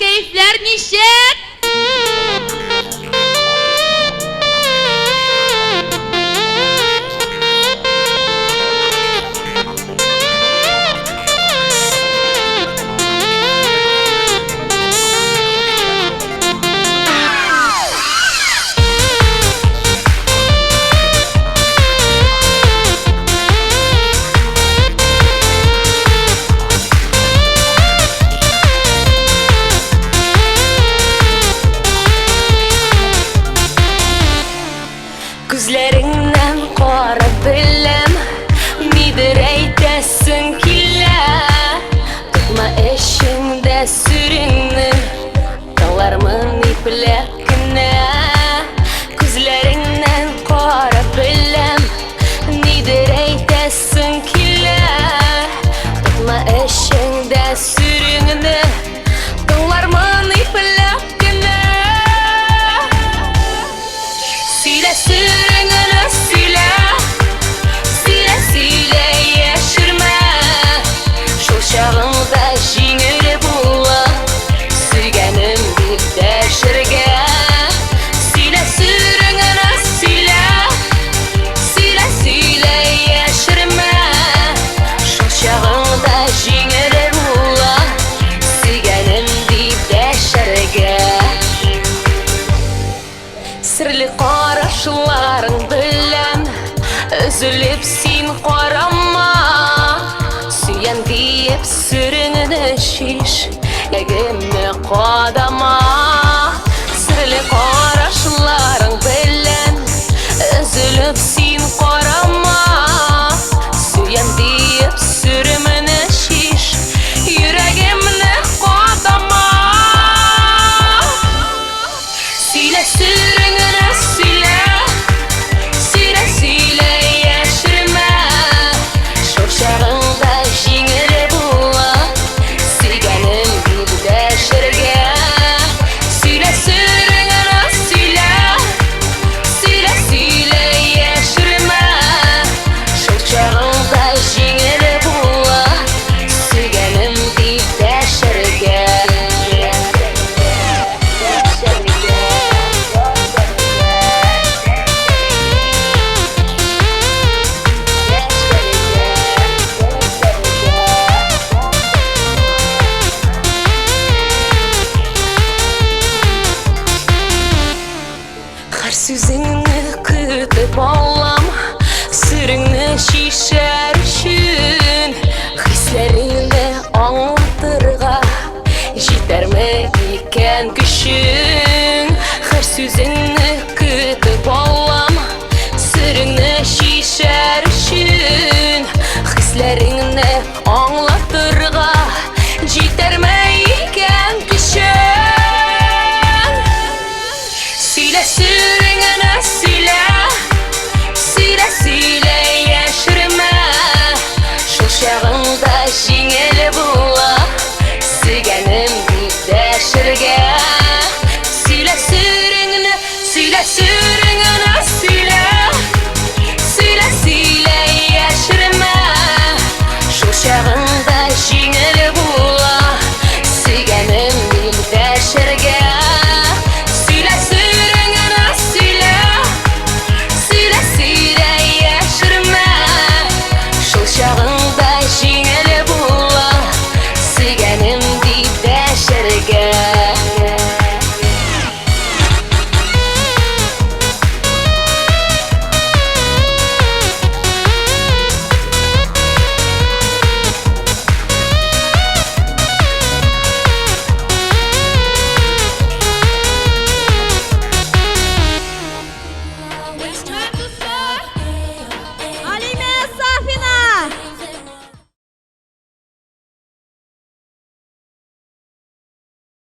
keyifler nişet. Gözlerinden kara bilem, nidir eytesin kille. Tutma eşinde sürünü, dağlarımın iplekine. Gözlerinden kara bilem, nidir eytesin kille. Tutma eşinde sürünü, dağlarımın iplekine. Sile sürünü sile, sile sile yaşırma. Şol çağında jingir bulla, sürgenim bir deşirge. Sile sürünü sile, sile sile yaşırma. Şol çağında jingir bulla, sürgenim bir deşirge. Sirli qarashlarың bilen üzülüp sin qarama. Süyen deyip sürününü şiş, egimi qadama. Sirli qarashlarың bilen üzülüp sin qarama. Süyen deyip sürününü şiş, yüreğimni qadama. Sile sürünü sile, sile sile yaşırma. Şol çağında jingir bulla, sürgenim bir deşirge. Sile sürünü sile, sile sile yaşırma. Şol çağında jingir bulla, sürgenim bir deşirge. Her sözünü kütüp alam, sürünü şişer üçün. Hislerini anlatırga, yeter mi iken güçün? Her sözünü kütüp alam, sürünü şişer üçün. Hislerini anlatırga, yeter mi iken güçün? Sile sürünü sile, sile sile yaşırma. Şol çağında jingir bulla, sürgenim bir deşirge. Sile sürünü sile, sile sile yaşırma. Şol çağında jingir bulla, sürgenim bir deşirge. Sile sürünü sile, sile sile yaşırma. Şol çağında jingir bulla, sürgenim bir deşirge.